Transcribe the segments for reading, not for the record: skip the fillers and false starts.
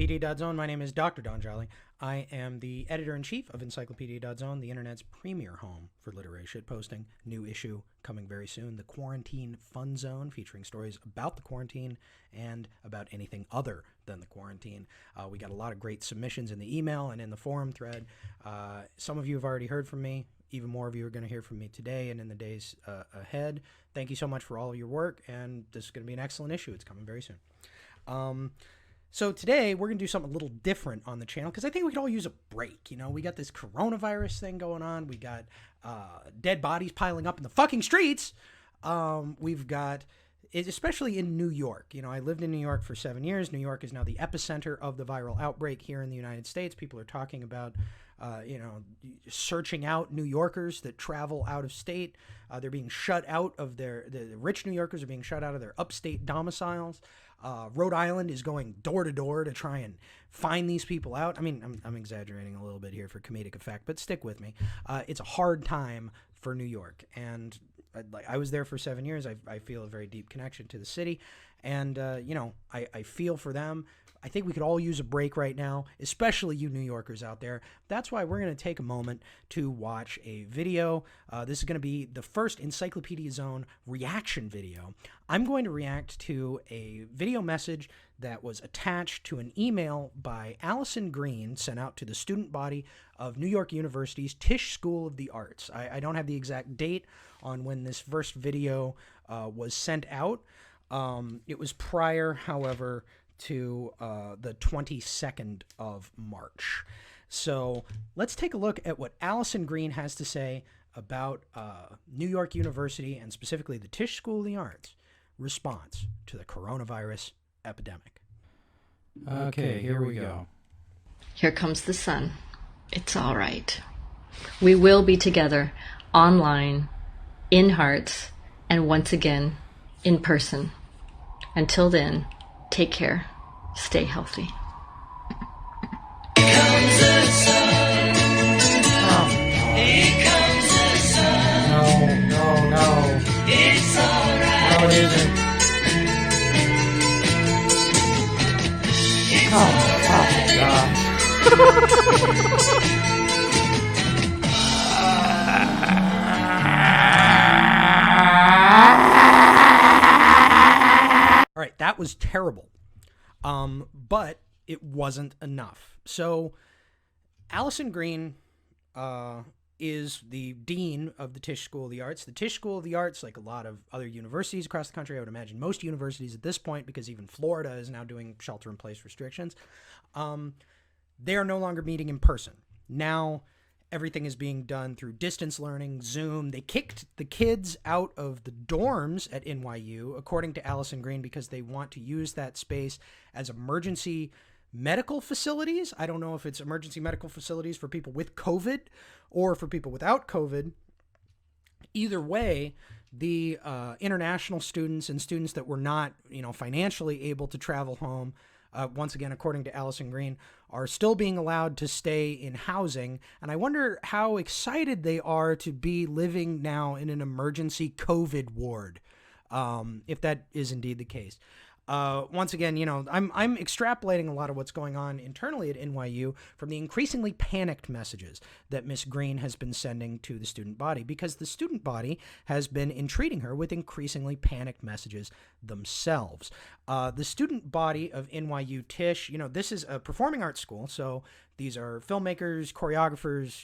Encyclopedia.zone. My name is Dr. Don Jolly. I am the editor-in-chief of Encyclopedia.zone, the internet's premier home for literary shitposting. New issue coming very soon, the Quarantine Fun Zone, featuring stories about the quarantine and about anything other than the quarantine. We got a lot of great submissions in the email and in the forum thread. Some of you have already heard from me. Even more of you are going to hear from me today and in the days ahead. Thank you so much for all of your work, and this is going to be an excellent issue. It's coming very soon. So today we're going to do something a little different on the channel because I think we could all use a break. You know, we got this coronavirus thing going on. We got dead bodies piling up in the fucking streets. We've got, especially in New York. You know, I lived in New York for 7 years. New York is now the epicenter of the viral outbreak here in the United States. People are talking about, searching out New Yorkers that travel out of state. They're being shut out of the rich New Yorkers are being shut out of their upstate domiciles. Rhode Island is going door to door to try and find these people out. I mean, I'm exaggerating a little bit here for comedic effect, but stick with me. It's a hard time for New York, and I was there for 7 years. I feel a very deep connection to the city, and I feel for them. I think we could all use a break right now, especially you New Yorkers out there. That's why we're going to take a moment to watch a video. This is going to be the first Encyclopedia Zone reaction video. I'm going to react to a video message that was attached to an email by Allison Green sent out to the student body of New York University's Tisch School of the Arts. I don't have the exact date on when this first video was sent out. It was prior, however, to the 22nd of March. So let's take a look at what Allison Green has to say about New York University and specifically the Tisch School of the Arts response to the coronavirus epidemic. Okay, here we go. Here comes the sun. It's all right. We will be together online, in hearts, and once again, in person. Until then, take care. Stay healthy. Here comes the sun. Here comes the sun. No. It's alright. No, it isn't. It's All right, that was terrible. But it wasn't enough. So Allison Green is the dean of the Tisch School of the Arts. The Tisch School of the Arts, like a lot of other universities across the country, I would imagine most universities at this point, because even Florida is now doing shelter-in-place restrictions, they are no longer meeting in person. Now everything is being done through distance learning, Zoom. They kicked the kids out of the dorms at NYU, according to Allison Green, because they want to use that space as emergency medical facilities. I don't know if it's emergency medical facilities for people with COVID or for people without COVID. Either way, the international students and students that were not, financially able to travel home, once again, according to Allison Green, are still being allowed to stay in housing. And I wonder how excited they are to be living now in an emergency COVID ward, if that is indeed the case. Once again, I'm extrapolating a lot of what's going on internally at NYU from the increasingly panicked messages that Miss Green has been sending to the student body, because the student body has been entreating her with increasingly panicked messages themselves. The student body of NYU Tisch, this is a performing arts school, so these are filmmakers, choreographers,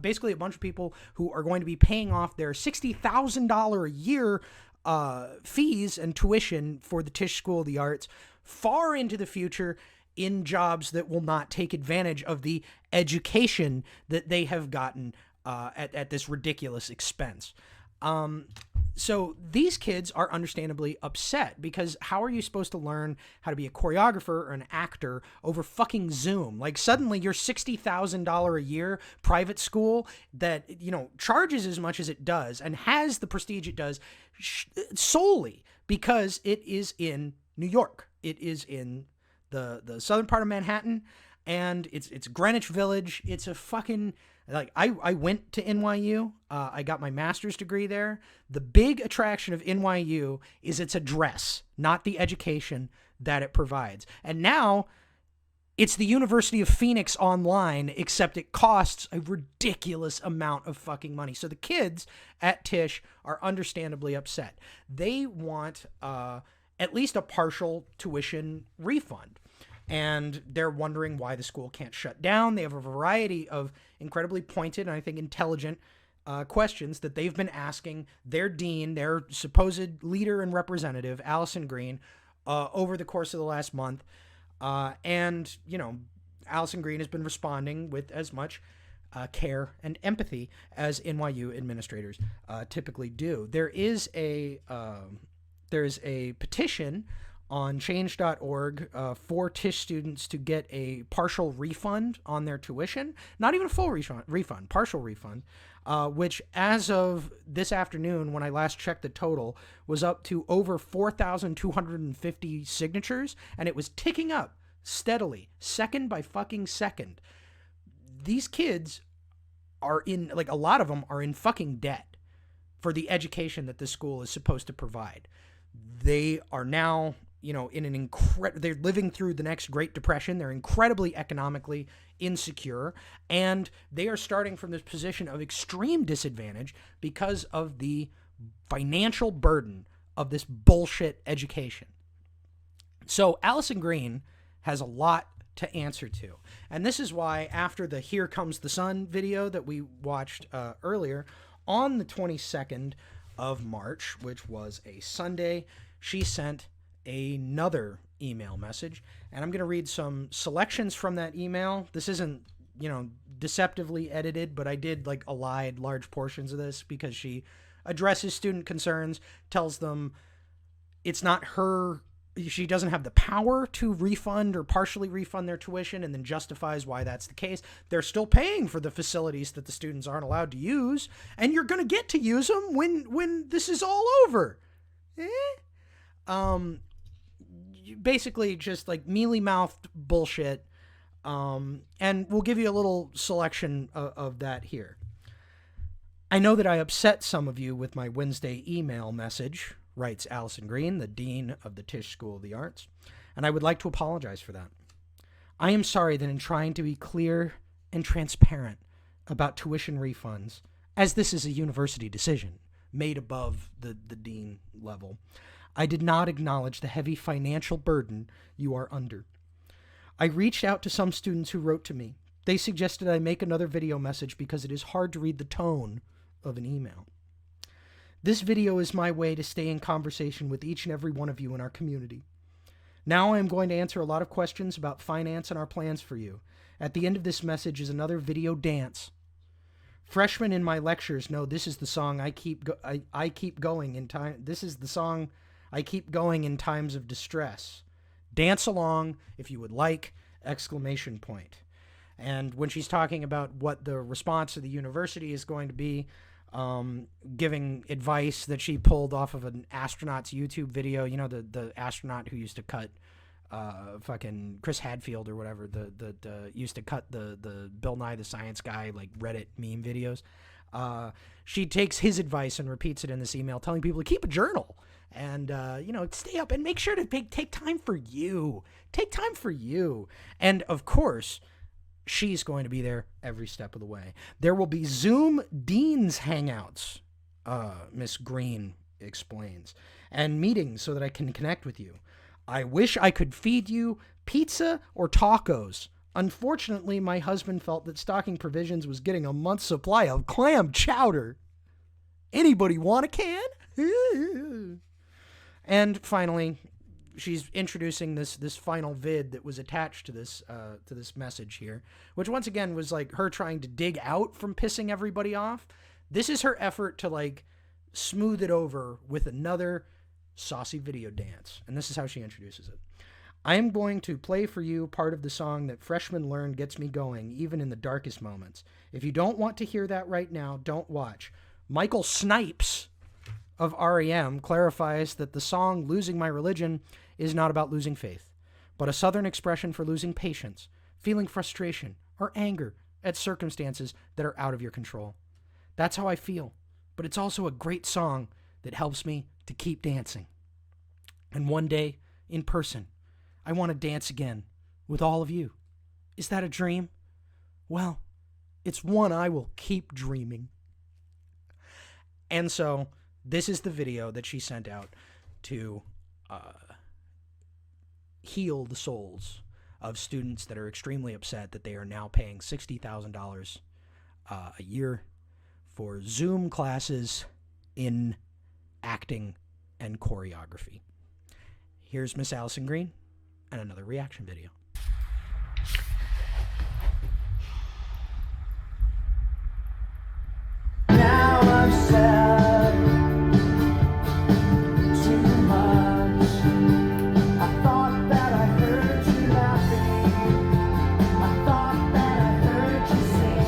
basically a bunch of people who are going to be paying off their $60,000 a year fees and tuition for the Tisch School of the Arts far into the future in jobs that will not take advantage of the education that they have gotten at this ridiculous expense. So these kids are understandably upset, because how are you supposed to learn how to be a choreographer or an actor over fucking Zoom? Like, suddenly your $60,000 a year private school that, charges as much as it does and has the prestige it does solely because it is in New York. It is in the southern part of Manhattan, and it's Greenwich Village. It's a fucking... Like, I went to NYU. I got my master's degree there. The big attraction of NYU is its address, not the education that it provides. And now It's the University of Phoenix online, except it costs a ridiculous amount of fucking money. So the kids at Tisch are understandably upset. They want at least a partial tuition refund. And they're wondering why the school can't shut down. They have a variety of incredibly pointed and I think intelligent questions that they've been asking their dean, their supposed leader and representative, Allison Green, over the course of the last month. And, you know, Allison Green has been responding with as much care and empathy as NYU administrators typically do. There is a petition on change.org for Tisch students to get a partial refund on their tuition. Not even a full refund, partial refund, which as of this afternoon, when I last checked the total, was up to over 4,250 signatures, and it was ticking up steadily, second by fucking second. These kids are in, like, a lot of them are in fucking debt for the education that this school is supposed to provide. They are now, you know, in an they're living through the next Great Depression. They're incredibly economically insecure, and they are starting from this position of extreme disadvantage because of the financial burden of this bullshit education. So Allison Green has a lot to answer to, and this is why after the Here Comes the Sun video that we watched earlier, on the 22nd of March, which was a Sunday, she sent another email message, and I'm going to read some selections from that email. This isn't, you know, deceptively edited, but I did like elide large portions of this because she addresses student concerns, tells them it's not her, she doesn't have the power to refund or partially refund their tuition, and then justifies why that's the case. They're still paying for the facilities that the students aren't allowed to use, and you're going to get to use them when this is all over. Basically just like mealy-mouthed bullshit, and we'll give you a little selection of that here. I know that I upset some of you with my Wednesday email message, writes Allison Green, the dean of the Tisch School of the Arts, and I would like to apologize for that. I am sorry that in trying to be clear and transparent about tuition refunds, as this is a university decision made above the dean level, I did not acknowledge the heavy financial burden you are under. I reached out to some students who wrote to me. They suggested I make another video message because it is hard to read the tone of an email. This video is my way to stay in conversation with each and every one of you in our community. Now I am going to answer a lot of questions about finance and our plans for you. At the end of this message is another video dance. Freshmen in my lectures know this is the song I keep going in time. This is the song I keep going in times of distress. Dance along if you would like! Exclamation point. And when she's talking about what the response of the university is going to be, giving advice that she pulled off of an astronaut's YouTube video, you know, the astronaut who used to cut fucking Chris Hadfield or whatever, the used to cut the Bill Nye the Science Guy like Reddit meme videos. She takes his advice and repeats it in this email, telling people to keep a journal and, you know, stay up and make sure to take time for you. Take time for you. And of course, she's going to be there every step of the way. There will be Zoom Dean's Hangouts, Miss Green explains, and meetings so that I can connect with you. I wish I could feed you pizza or tacos. Unfortunately, my husband felt that stocking provisions was getting a month's supply of clam chowder. Anybody want a can? And finally, she's introducing this final vid that was attached to this message here, which once again was like her trying to dig out from pissing everybody off. This is her effort to like smooth it over with another saucy video dance, and this is how she introduces it. I am going to play for you part of the song that freshmen learn gets me going, even in the darkest moments. If you don't want to hear that right now, don't watch. Michael Snipes of REM clarifies that the song Losing My Religion is not about losing faith, but a Southern expression for losing patience, feeling frustration, or anger at circumstances that are out of your control. That's how I feel, but it's also a great song that helps me to keep dancing. And one day, in person, I want to dance again with all of you. Is that a dream? Well, it's one I will keep dreaming. And so this is the video that she sent out to heal the souls of students that are extremely upset that they are now paying $60,000 a year for Zoom classes in acting and choreography. Here's Miss Allison Green and another reaction video. Now I'm sad, too much. I thought that I heard you laughing. I thought that I heard you sing.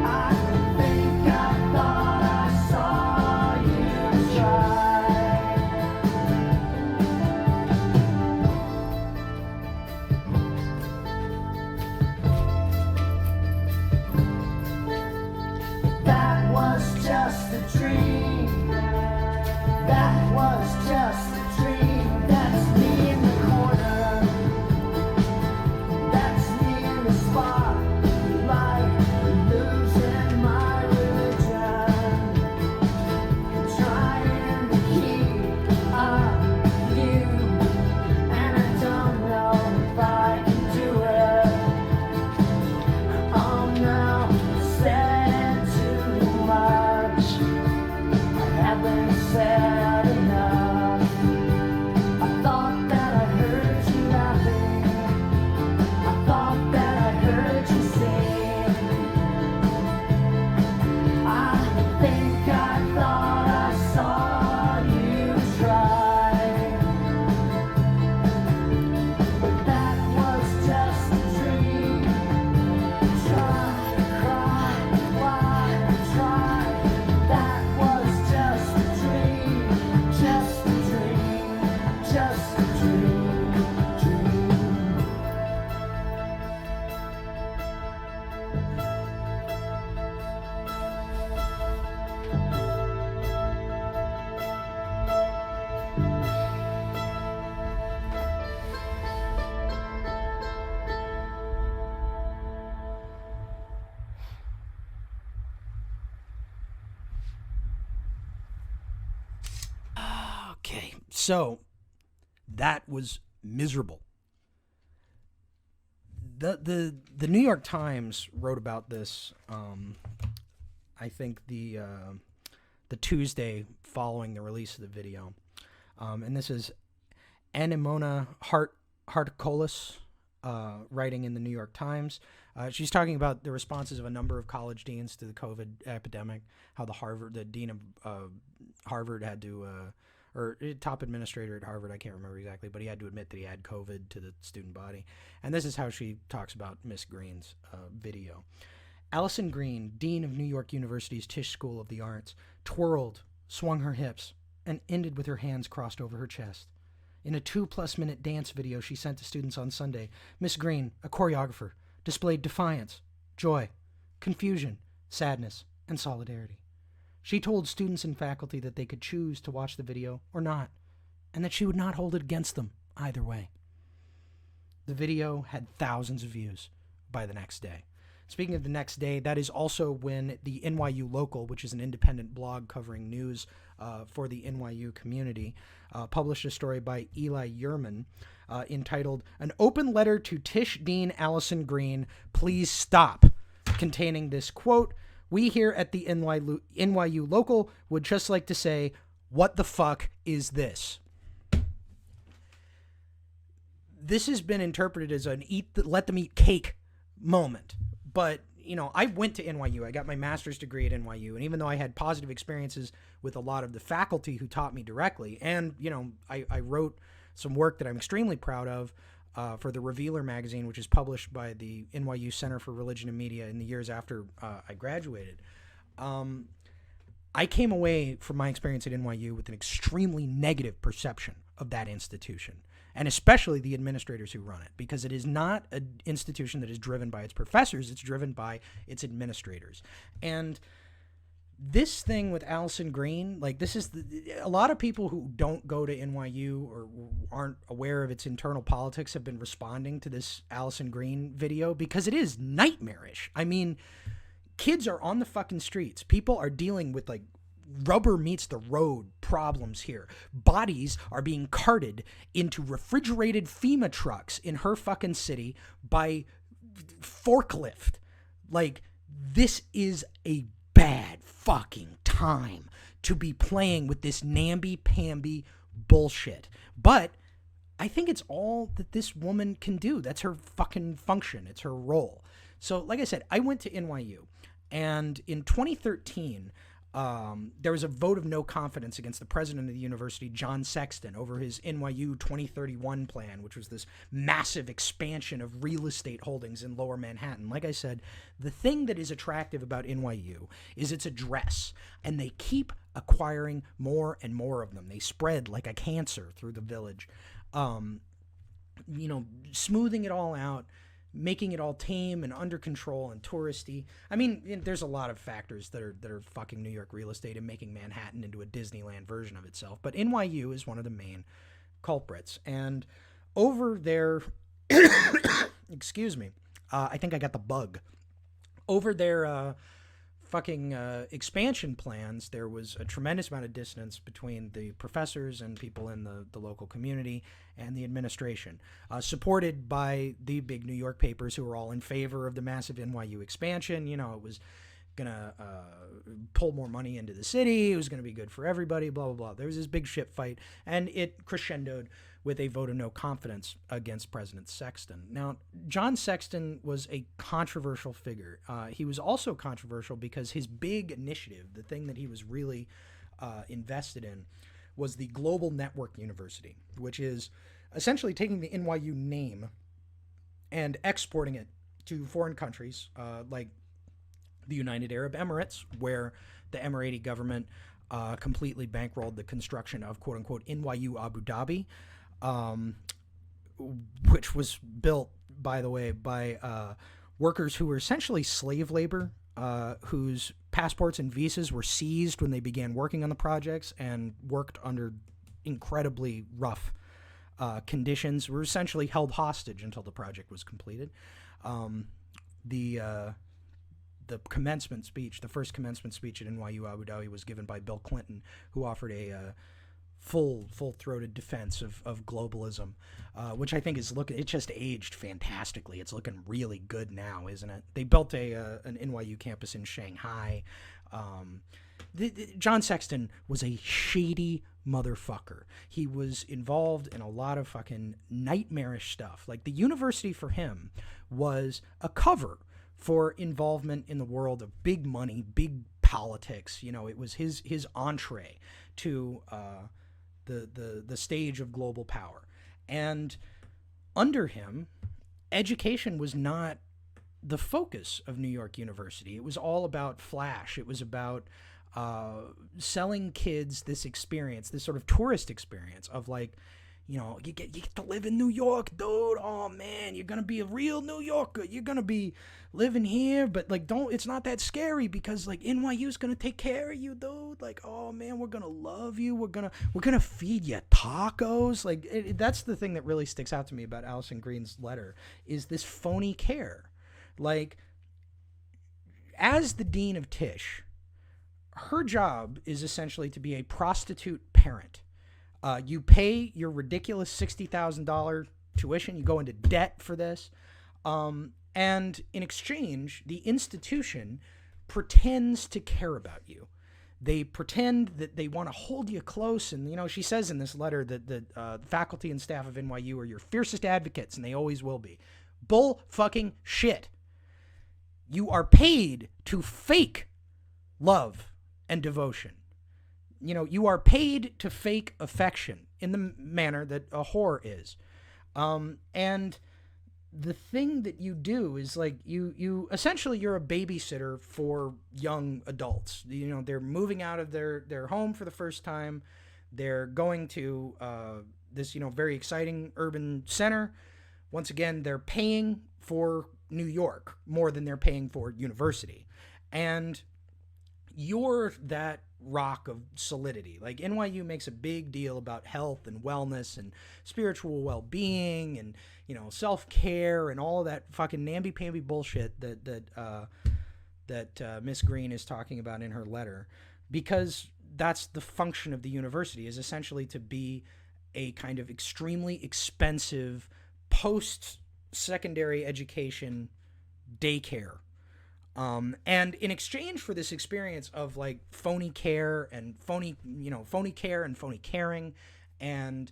I think I thought I saw you try. That was just a dream. That was just a dream. That's me in the corner. That's me in the spotlight, losing my religion, trying to keep up with you, and I don't know if I can do it. Oh no, said too much. I haven't said enough. I thought that I heard you laughing. I thought that I heard you sing. I think I thought I saw you try. But that was just a dream. Try, cry, why try? That was just a dream. Just a dream. Just a dream. Okay, so that was miserable. The New York Times wrote about this. I think the Tuesday following the release of the video, and this is Anemona Hartkolis writing in the New York Times. She's talking about the responses of a number of college deans to the COVID epidemic. How the dean of Harvard had to, or top administrator at Harvard, I can't remember exactly, but he had to admit that he had COVID to the student body. And this is how she talks about Miss Green's video. Allison Green, dean of New York University's Tisch School of the Arts, twirled, swung her hips, and ended with her hands crossed over her chest. In a 2+ minute dance video she sent to students on Sunday, Miss Green, a choreographer, displayed defiance, joy, confusion, sadness, and solidarity. She told students and faculty that they could choose to watch the video or not, and that she would not hold it against them either way. The video had thousands of views by the next day. Speaking of the next day, that is also when the NYU Local, which is an independent blog covering news for the NYU community, published a story by Eli Yerman entitled "An Open Letter to Tisch Dean Allison Green, Please Stop," containing this quote, "We here at the NYU Local would just like to say, what the fuck is this?" This has been interpreted as an let them eat cake moment. But, you know, I went to NYU. I got my master's degree at NYU. And even though I had positive experiences with a lot of the faculty who taught me directly, and, you know, I wrote some work that I'm extremely proud of for the Revealer magazine, which is published by the NYU Center for Religion and Media in the years after I graduated. I came away from my experience at NYU with an extremely negative perception of that institution, and especially the administrators who run it, because it is not an institution that is driven by its professors, it's driven by its administrators. And this thing with Allison Green, like this is a lot of people who don't go to NYU or aren't aware of its internal politics have been responding to this Allison Green video because it is nightmarish. I mean, kids are on the fucking streets. People are dealing with like rubber meets the road problems here. Bodies are being carted into refrigerated FEMA trucks in her fucking city by forklift. Like, this is a bad fucking time to be playing with this namby-pamby bullshit. But I think it's all that this woman can do. That's her fucking function. It's her role. So, like I said, I went to NYU, and in 2013, there was a vote of no confidence against the president of the university, John Sexton, over his NYU 2031 plan, which was this massive expansion of real estate holdings in Lower Manhattan. Like I said, the thing that is attractive about NYU is its address, and they keep acquiring more and more of them. They spread like a cancer through the village, smoothing it all out, making it all tame and under control and touristy. I mean, there's a lot of factors that are fucking New York real estate and making Manhattan into a Disneyland version of itself. But NYU is one of the main culprits. And over their, excuse me, I think I got the bug. Over their fucking expansion plans, there was a tremendous amount of dissonance between the professors and people in the local community and the administration, supported by the big New York papers who were all in favor of the massive NYU expansion. You know, it was going to pull more money into the city. It was going to be good for everybody, blah, blah, blah. There was this big shit fight, and it crescendoed with a vote of no confidence against President Sexton. Now, John Sexton was a controversial figure. He was also controversial because his big initiative, the thing that he was really invested in, was the Global Network University, which is essentially taking the NYU name and exporting it to foreign countries like the United Arab Emirates, where the Emirati government completely bankrolled the construction of quote-unquote NYU Abu Dhabi, which was built, by the way, by workers who were essentially slave labor, whose passports and visas were seized when they began working on the projects and worked under incredibly rough conditions, were essentially held hostage until the project was completed. The commencement speech, the first commencement speech at NYU Abu Dhabi, was given by Bill Clinton, who offered a full-throated defense of globalism, which I think is it just aged fantastically. It's looking really good now, isn't it? They built an NYU campus in Shanghai. John Sexton was a shady motherfucker. He was involved in a lot of fucking nightmarish stuff. Like, the university for him was a cover for involvement in the world of big money, big politics. You know, it was his entree to the stage of global power. And under him, education was not the focus of New York University. It was all about flash. It was about selling kids this experience, this sort of tourist experience of, like, you know, you get to live in New York, dude. Oh man, you're gonna be a real New Yorker. You're gonna be living here, but like, it's not that scary because like NYU's gonna take care of you, dude. Like, oh man, we're gonna love you. We're gonna feed you tacos. Like, that's the thing that really sticks out to me about Allison Green's letter, is this phony care. Like, as the dean of Tisch, her job is essentially to be a prostitute parent. You pay your ridiculous $60,000 tuition. You go into debt for this. And in exchange, the institution pretends to care about you. They pretend that they want to hold you close. And, you know, she says in this letter that the faculty and staff of NYU are your fiercest advocates, and they always will be. Bull fucking shit. You are paid to fake love and devotion. You know, you are paid to fake affection in the manner that a whore is. And the thing that you do is, like, you essentially, you're a babysitter for young adults. You know, they're moving out of their home for the first time. They're going to this, you know, very exciting urban center. Once again, they're paying for New York more than they're paying for university. And you're that rock of solidity. Like NYU makes a big deal about health and wellness and spiritual well-being and, you know, self-care and all of that fucking namby-pamby bullshit that Miss Green is talking about in her letter, because that's the function of the university, is essentially to be a kind of extremely expensive post-secondary education daycare. And in exchange for this experience of like phony care and phony caring and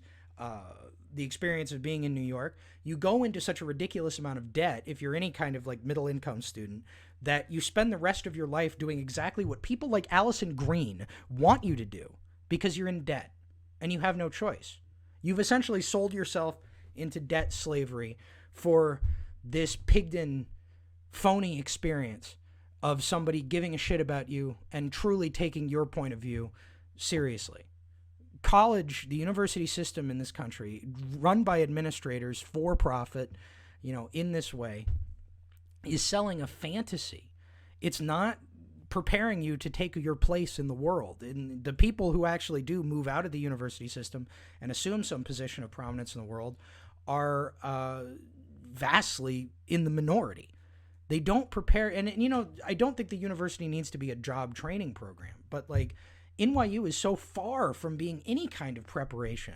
the experience of being in New York, you go into such a ridiculous amount of debt if you're any kind of like middle income student that you spend the rest of your life doing exactly what people like Allison Green want you to do because you're in debt and you have no choice. You've essentially sold yourself into debt slavery for this pigged-in phony experience of somebody giving a shit about you and truly taking your point of view seriously. College, the university system in this country, run by administrators for profit, you know, in this way, is selling a fantasy. It's not preparing you to take your place in the world. And the people who actually do move out of the university system and assume some position of prominence in the world are vastly in the minority. They don't prepare, and you know, I don't think the university needs to be a job training program, but like NYU is so far from being any kind of preparation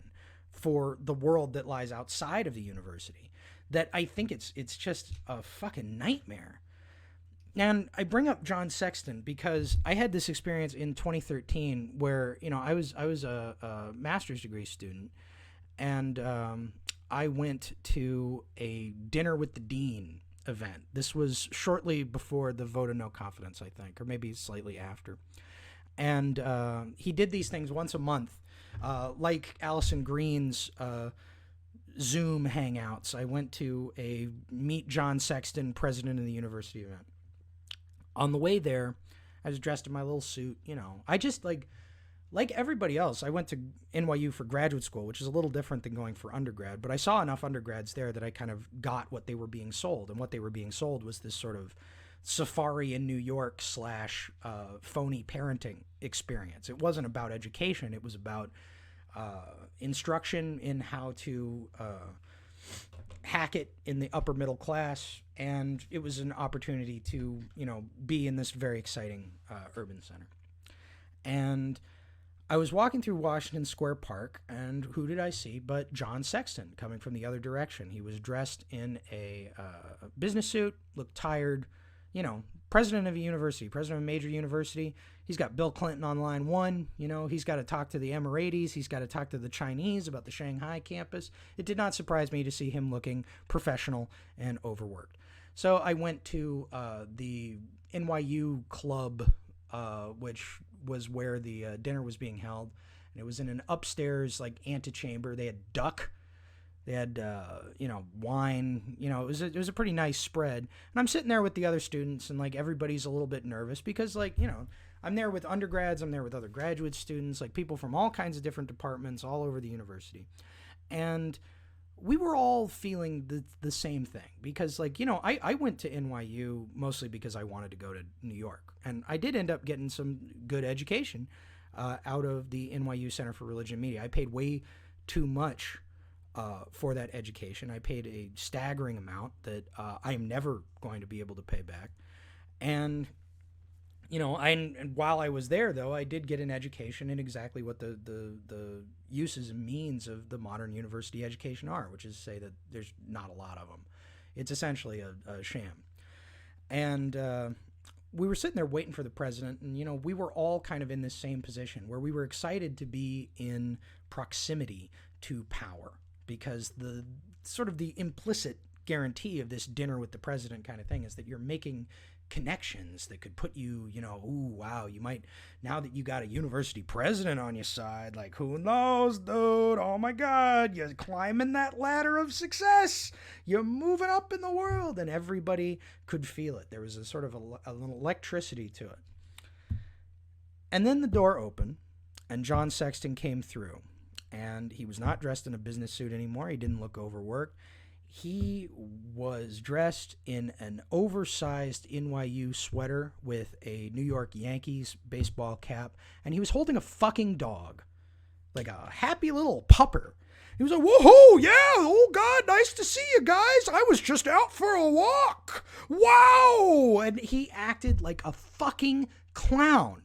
for the world that lies outside of the university that I think it's just a fucking nightmare. And I bring up John Sexton because I had this experience in 2013 where, you know, I was a master's degree student, and I went to a dinner with the dean event. This was shortly before the vote of no confidence, I think, or maybe slightly after. And he did these things once a month, like Allison Green's Zoom hangouts. I went to a Meet John Sexton, president of the university event. On the way there, I was dressed in my little suit, you know. I just like everybody else, I went to NYU for graduate school, which is a little different than going for undergrad, but I saw enough undergrads there that I kind of got what they were being sold. And what they were being sold was this sort of safari in New York / phony parenting experience. It wasn't about education. It was about instruction in how to hack it in the upper middle class. And it was an opportunity to, you know, be in this very exciting urban center. And I was walking through Washington Square Park, and who did I see but John Sexton coming from the other direction. He was dressed in a business suit, looked tired, you know, president of a university, president of a major university. He's got Bill Clinton on line one, you know, he's got to talk to the Emiratis, he's got to talk to the Chinese about the Shanghai campus. It did not surprise me to see him looking professional and overworked. So I went to the NYU club, which was where the dinner was being held, and it was in an upstairs like antechamber. They had duck, they had you know, wine, you know, it was a pretty nice spread. And I'm sitting there with the other students, and like everybody's a little bit nervous because, like, you know, I'm there with undergrads, I'm there with other graduate students, like people from all kinds of different departments all over the university, and we were all feeling the same thing because, like, you know, I went to NYU mostly because I wanted to go to New York, and I did end up getting some good education out of the NYU Center for Religion and Media. I paid way too much for that education. I paid a staggering amount that I am never going to be able to pay back. And, you know, and while I was there, though, I did get an education in exactly what the uses and means of the modern university education are, which is to say that there's not a lot of them. It's essentially a sham. And we were sitting there waiting for the president, and, you know, we were all kind of in this same position where we were excited to be in proximity to power, because the sort of the implicit guarantee of this dinner with the president kind of thing is that you're making connections that could put you, you know, ooh, wow, you might, now that you got a university president on your side, like, who knows, dude, oh my God, you're climbing that ladder of success, you're moving up in the world, and everybody could feel it. There was a sort of a little electricity to it. And then the door opened, and John Sexton came through, and he was not dressed in a business suit anymore. He didn't look overworked. He was dressed in an oversized NYU sweater with a New York Yankees baseball cap, and he was holding a fucking dog, like a happy little pupper. He was like, woohoo, yeah, oh God, nice to see you guys. I was just out for a walk. Wow. And he acted like a fucking clown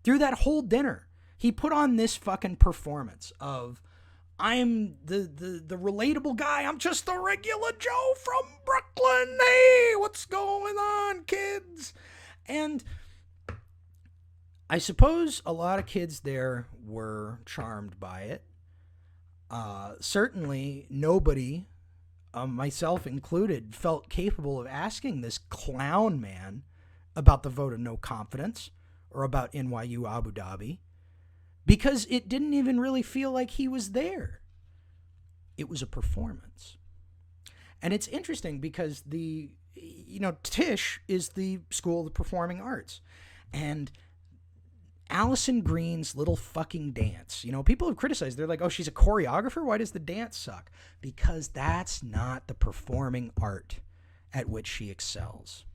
through that whole dinner. He put on this fucking performance of, I'm the relatable guy. I'm just the regular Joe from Brooklyn. Hey, what's going on, kids? And I suppose a lot of kids there were charmed by it. Certainly nobody, myself included, felt capable of asking this clown man about the vote of no confidence or about NYU Abu Dhabi, because it didn't even really feel like he was there. It was a performance. And it's interesting because Tisch is the School of the Performing Arts. And Allison Green's little fucking dance. People have criticized. They're like, oh, she's a choreographer? Why does the dance suck? Because that's not the performing art at which she excels.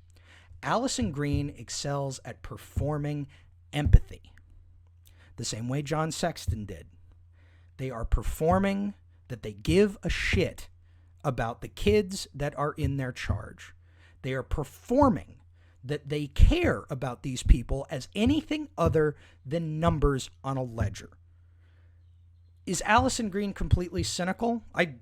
Allison Green excels at performing empathy, the same way John Sexton did. They are performing that they give a shit about the kids that are in their charge. They are performing that they care about these people as anything other than numbers on a ledger. Is Allison Green completely cynical? I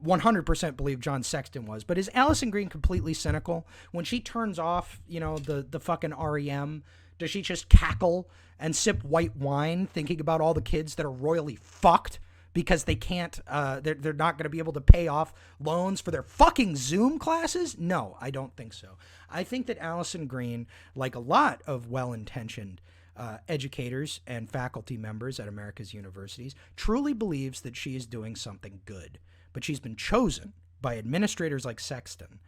100% believe John Sexton was, but is Allison Green completely cynical? When she turns off, the fucking REM, does she just cackle and sip white wine thinking about all the kids that are royally fucked because they can't, they're not going to be able to pay off loans for their fucking Zoom classes? No, I don't think so. I think that Allison Green, like a lot of well-intentioned educators and faculty members at America's universities, truly believes that she is doing something good. But she's been chosen by administrators like Sexton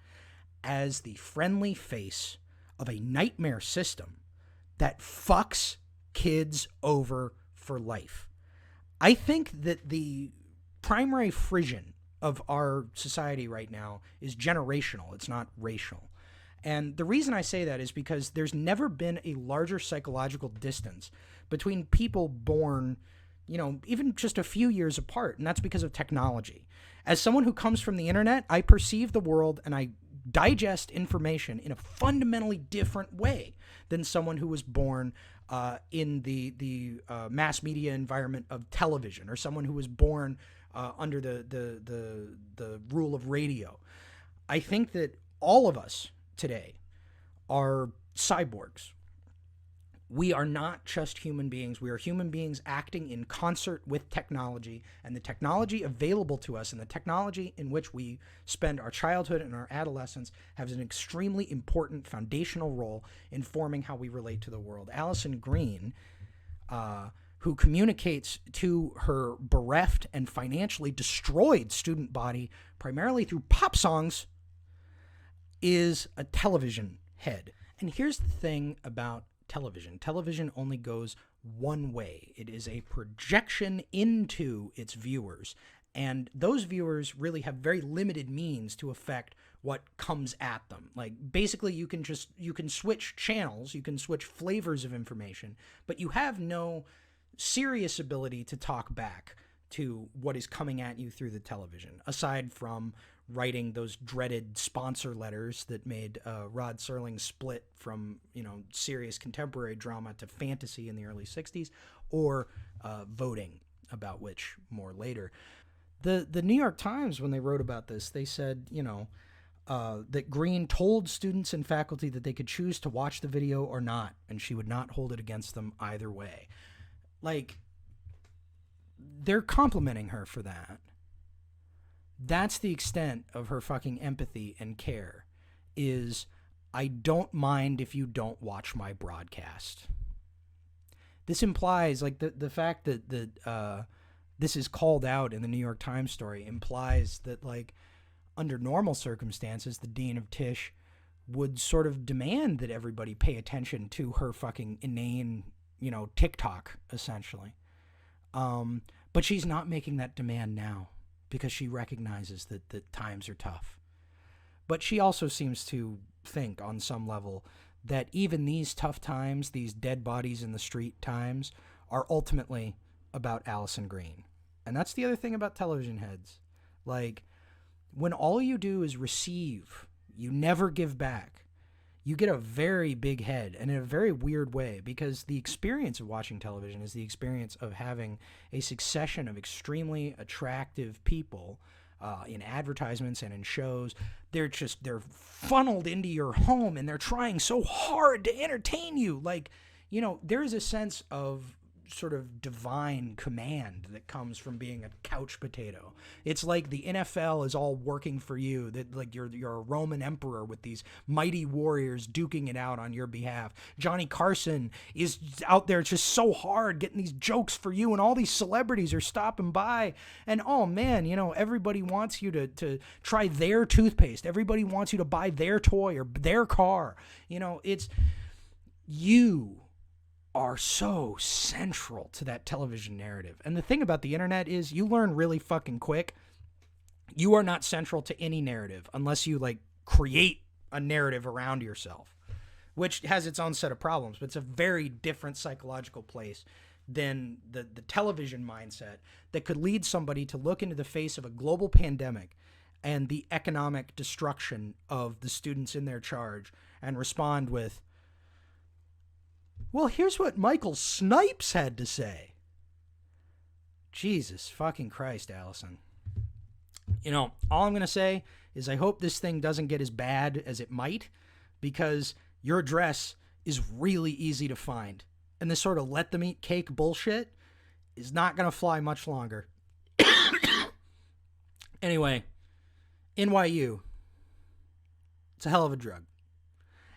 as the friendly face of a nightmare system that fucks kids over for life. I think that the primary frisson of our society right now is generational. It's not racial. And the reason I say that is because there's never been a larger psychological distance between people born, even just a few years apart. And that's because of technology. As someone who comes from the internet, I perceive the world and I digest information in a fundamentally different way than someone who was born in the mass media environment of television, or someone who was born under the rule of radio. I think that all of us today are cyborgs. We are not just human beings. We are human beings acting in concert with technology, and the technology available to us and the technology in which we spend our childhood and our adolescence has an extremely important foundational role in forming how we relate to the world. Allison Green, who communicates to her bereft and financially destroyed student body primarily through pop songs, is a television head. And here's the thing about television. Television only goes one way. It is a projection into its viewers. And those viewers really have very limited means to affect what comes at them. Like, basically, you can switch channels, you can switch flavors of information, but you have no serious ability to talk back to what is coming at you through the television, aside from writing those dreaded sponsor letters that made Rod Serling split from, serious contemporary drama to fantasy in the early 60s, or voting, about which more later. The New York Times, when they wrote about this, they said, that Green told students and faculty that they could choose to watch the video or not, and she would not hold it against them either way. Like, they're complimenting her for that. That's the extent of her fucking empathy and care, is, I don't mind if you don't watch my broadcast. This implies, like, the fact that this is called out in the New York Times story implies that, like, under normal circumstances, the dean of Tisch would sort of demand that everybody pay attention to her fucking inane, TikTok, essentially. But she's not making that demand now, because she recognizes that times are tough. But she also seems to think on some level that even these tough times, these dead bodies in the street times, are ultimately about Allison Green. And that's the other thing about television heads. Like, when all you do is receive, you never give back, you get a very big head, and in a very weird way, because the experience of watching television is the experience of having a succession of extremely attractive people in advertisements and in shows. They're funneled into your home, and they're trying so hard to entertain you. Like, you know, there is a sense of sort of divine command that comes from being a couch potato. It's like the NFL is all working for you, that like you're a Roman emperor with these mighty warriors duking it out on your behalf. Johnny Carson is out there just so hard getting these jokes for you, and all these celebrities are stopping by, and oh man, you know, everybody wants you to try their toothpaste. Everybody wants you to buy their toy or their car. You know, it's you are so central to that television narrative. And the thing about the internet is you learn really fucking quick. You are not central to any narrative unless you like create a narrative around yourself, which has its own set of problems, but it's a very different psychological place than the television mindset that could lead somebody to look into the face of a global pandemic and the economic destruction of the students in their charge and respond with, well, here's what Michael Snipes had to say. Jesus fucking Christ, Allison. You know, all I'm going to say is I hope this thing doesn't get as bad as it might, because your address is really easy to find. And this sort of let them eat cake bullshit is not going to fly much longer. Anyway, NYU. It's a hell of a drug.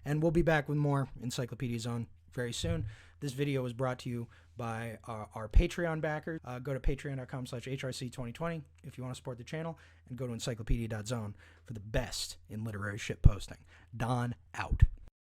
And we'll be back with more Encyclopedia Zone very soon. This video was brought to you by our Patreon backers. Go to patreon.com/HRC2020 if you want to support the channel, and go to encyclopedia.zone for the best in literary shit posting. Don out.